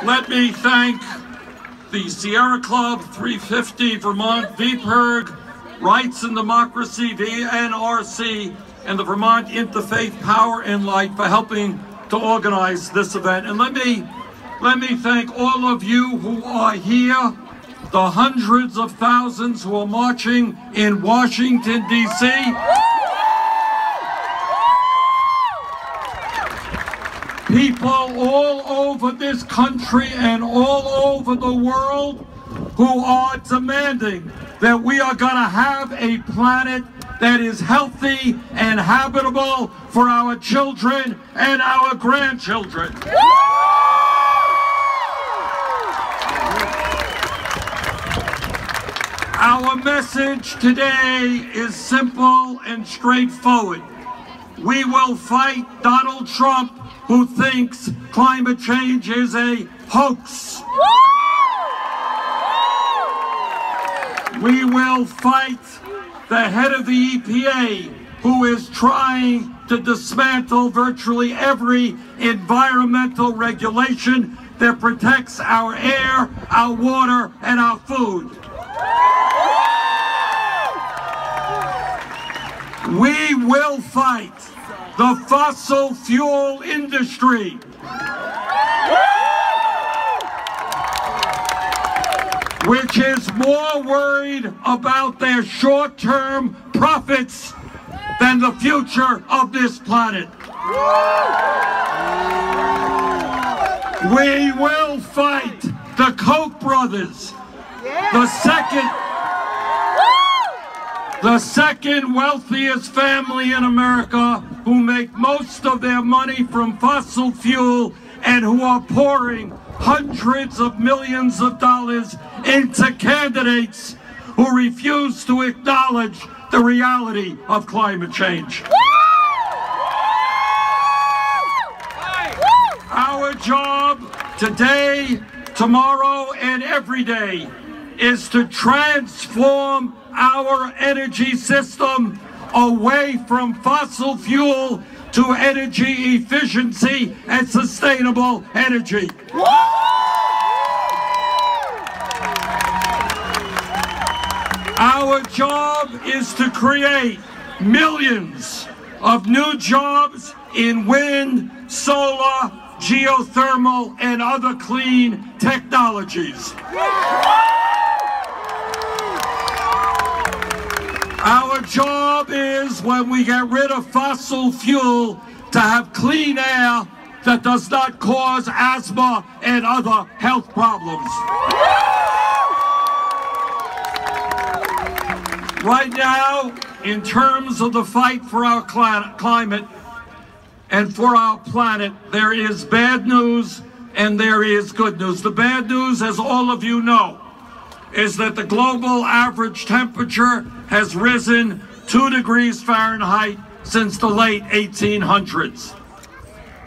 Let me thank the Sierra Club, 350 Vermont, VPIRG, Rights and Democracy, VNRC, and the Vermont Interfaith Power and Light for helping to organize this event. And let me thank all of you who are here, the hundreds of thousands who are marching in Washington, D.C. People all over this country and all over the world who are demanding that we are going to have a planet that is healthy and habitable for our children and our grandchildren. Our message today is simple and straightforward. We will fight Donald Trump, who thinks climate change is a hoax. We will fight the head of the EPA, who is trying to dismantle virtually every environmental regulation that protects our air, our water, and our food. We will fight the fossil fuel industry. Which is more worried about their short-term profits than the future of this planet. We will fight the Koch brothers, the second wealthiest family in America, who make most of their money from fossil fuel and who are pouring hundreds of millions of dollars into candidates who refuse to acknowledge the reality of climate change. Our job today, tomorrow, and every day is to transform our energy system away from fossil fuel to energy efficiency and sustainable energy. Our job is to create millions of new jobs in wind, solar, geothermal, and other clean technologies. Our job is, when we get rid of fossil fuel, to have clean air that does not cause asthma and other health problems. Right now, in terms of the fight for our climate and for our planet, there is bad news and there is good news. The bad news, as all of you know, is that the global average temperature has risen 2 degrees Fahrenheit since the late 1800s.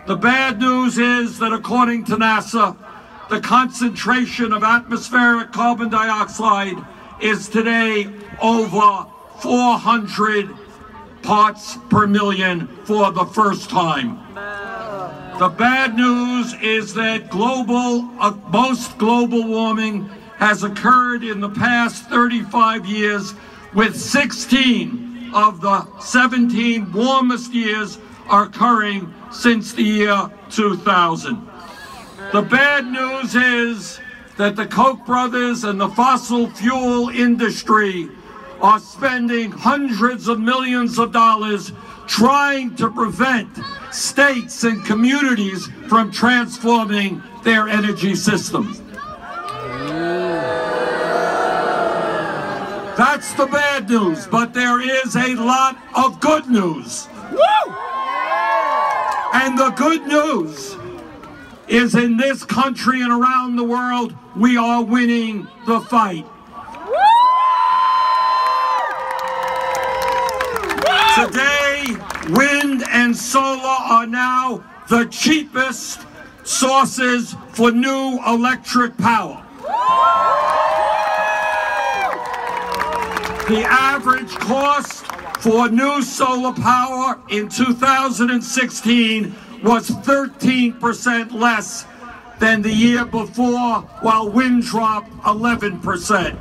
The bad news is that, according to NASA, the concentration of atmospheric carbon dioxide is today over 400 parts per million for the first time. The bad news is that most global warming has occurred in the past 35 years, with 16 of the 17 warmest years occurring since the year 2000. The bad news is that the Koch brothers and the fossil fuel industry are spending hundreds of millions of dollars trying to prevent states and communities from transforming their energy systems. That's the bad news, but there is a lot of good news. And the good news is, in this country and around the world, we are winning the fight. Today, wind and solar are now the cheapest sources for new electric power. The average cost for new solar power in 2016 was 13% less than the year before, while wind dropped 11%.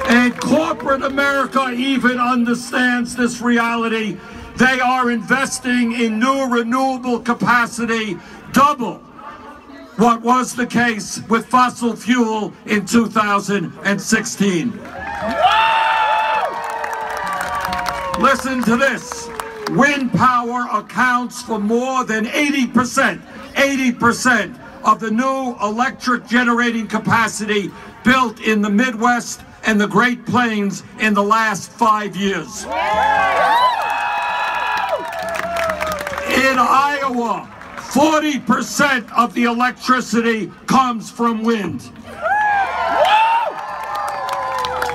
And corporate America even understands this reality. They are investing in new renewable capacity, double what was the case with fossil fuel in 2016. Listen to this. Wind power accounts for more than 80% of the new electric generating capacity built in the Midwest and the Great Plains in the last 5 years. In Iowa, 40% of the electricity comes from wind.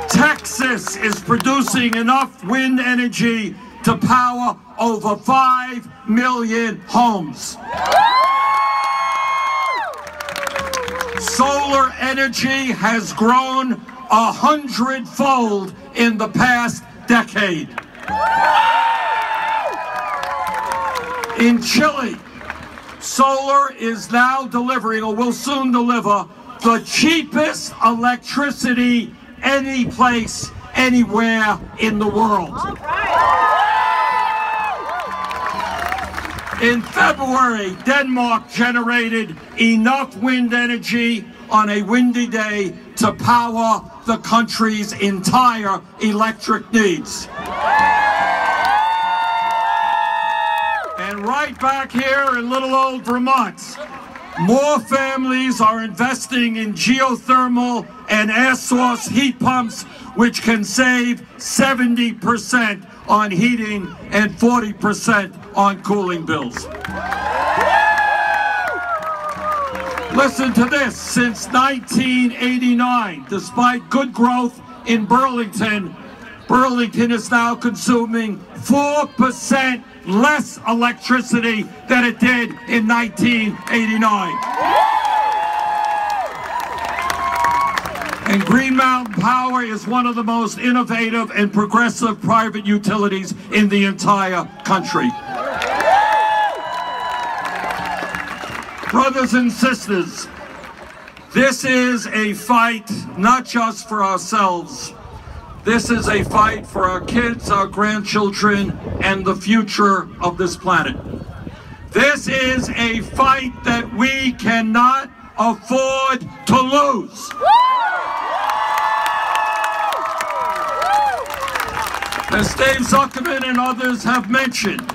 Texas is producing enough wind energy to power over 5 million homes. Solar energy has grown 100-fold in the past decade. In Chile, solar is now delivering, or will soon deliver, the cheapest electricity any place, anywhere in the world. In February, Denmark generated enough wind energy on a windy day to power the country's entire electric needs. And right back here in little old Vermont, more families are investing in geothermal and air source heat pumps, which can save 70% on heating and 40% on cooling bills. Listen to this. Since 1989, despite good growth in Burlington, Burlington is now consuming 4% less electricity than it did in 1989. And Green Mountain Power is one of the most innovative and progressive private utilities in the entire country. Brothers and sisters, this is a fight not just for ourselves. This is a fight for our kids, our grandchildren, and the future of this planet. This is a fight that we cannot afford to lose. As Dave Zuckerman and others have mentioned,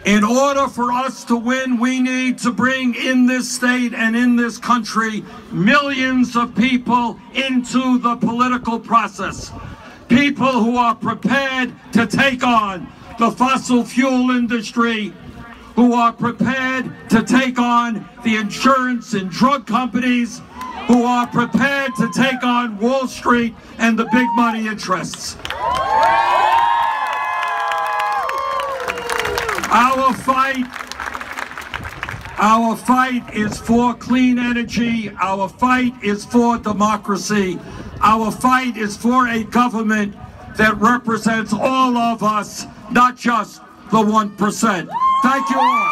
in order for us to win, we need to bring in this state and in this country millions of people into the political process. People who are prepared to take on the fossil fuel industry, who are prepared to take on the insurance and drug companies, who are prepared to take on Wall Street and the big money interests. Our fight is for clean energy. Our fight is for democracy. Our fight is for a government that represents all of us, not just the 1%. Thank you all.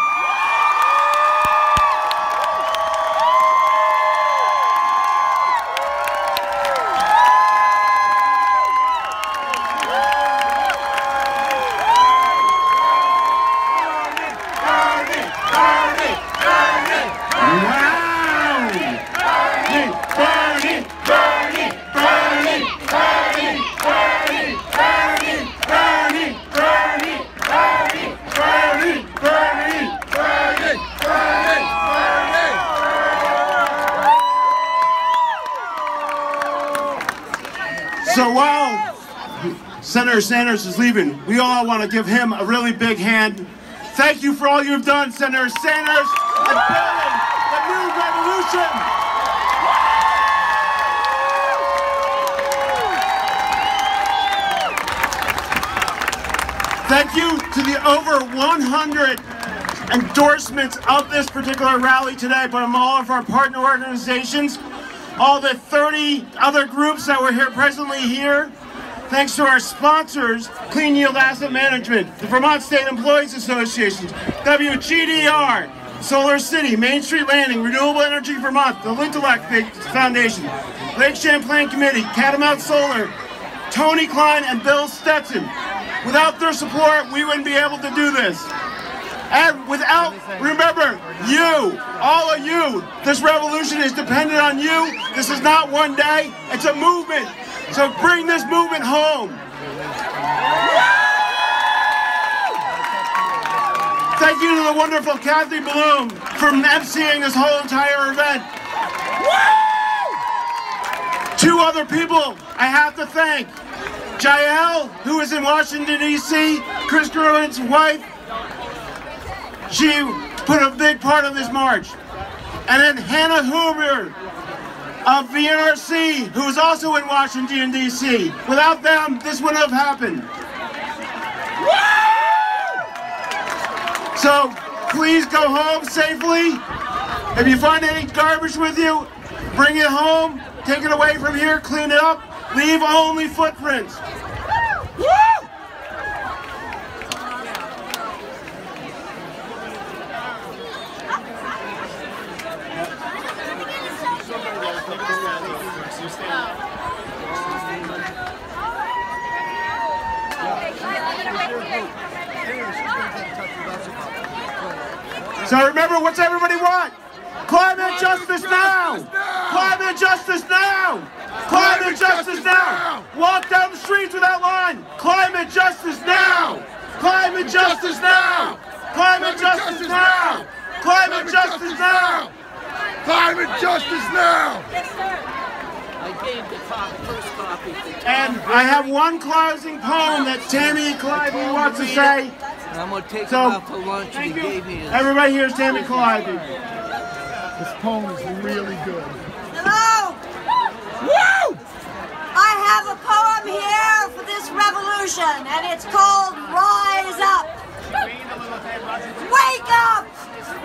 So while Senator Sanders is leaving, we all want to give him a really big hand. Thank you for all you've done, Senator Sanders, and building the new revolution. Thank you to the over 100 endorsements of this particular rally today from all of our partner organizations, all the 30 other groups that were here presently here. Thanks to our sponsors, Clean Yield Asset Management, the Vermont State Employees Association, WGDR, Solar City, Main Street Landing, Renewable Energy Vermont, the Lintellect Foundation, Lake Champlain Committee, Catamount Solar, Tony Klein and Bill Stetson. Without their support, we wouldn't be able to do this. And without, remember, you, all of you, this revolution is dependent on you. This is not one day, it's a movement. So bring this movement home. Thank you to the wonderful Kathy Bloom for emceeing this whole entire event. Two other people I have to thank. Jael, who is in Washington, D.C., Chris Gruen's wife. She put a big part of this march. And then Hannah Huber of VNRC, who is also in Washington, D.C. Without them, this wouldn't have happened. So please go home safely. If you find any garbage with you, bring it home, take it away from here, clean it up, leave only footprints. So remember, what's everybody want? Climate justice now! Climate justice now! Climate justice now! Walk down the streets without line! Climate justice now! Climate justice now! Climate justice now! Climate justice now! Climate justice now! I gave the first copy. And I have one closing poem that Tammy Clivey wants to say. And I'm going to take So, him out to lunch and he gave me his... everybody here's Tammy Clivey. This poem is really good. Hello! Woo! I have a poem here for this revolution, and it's called Rise Up. Wake up!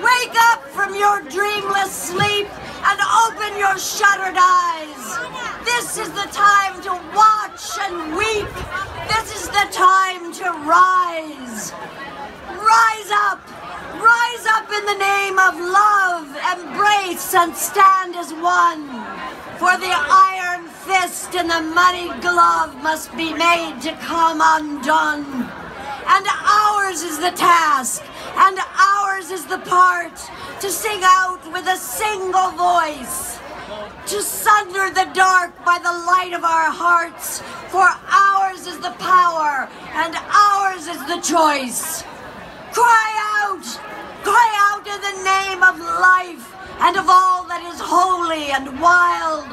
Wake up from your dreamless sleep and open your shuttered eyes. This is the time to watch and weep. This is the time to rise. Rise up! Rise up in the name of love, embrace and stand as one. For the iron fist and the money glove must be made to come undone. And ours is the task, and ours is the part, to sing out with a single voice, to sunder the dark by the light of our hearts, for ours is the power, and ours is the choice. Cry out in the name of life, and of all that is holy and wild,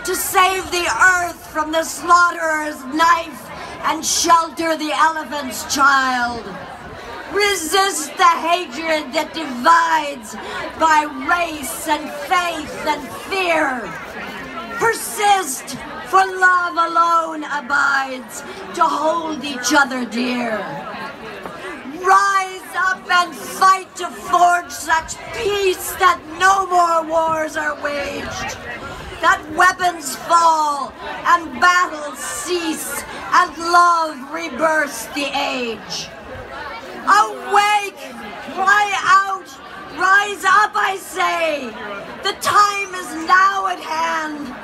to save the earth from the slaughterer's knife, and shelter the elephant's child. Resist the hatred that divides by race and faith and fear. Persist, for love alone abides to hold each other dear. Rise up and fight to forge such peace that no more wars are waged, that weapons fall and battles cease and love rebirths the age. Awake, cry out, rise up, I say. The time is now at hand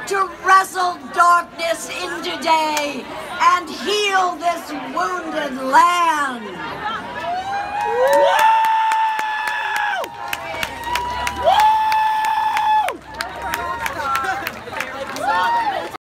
to wrestle darkness into day and heal this wounded land.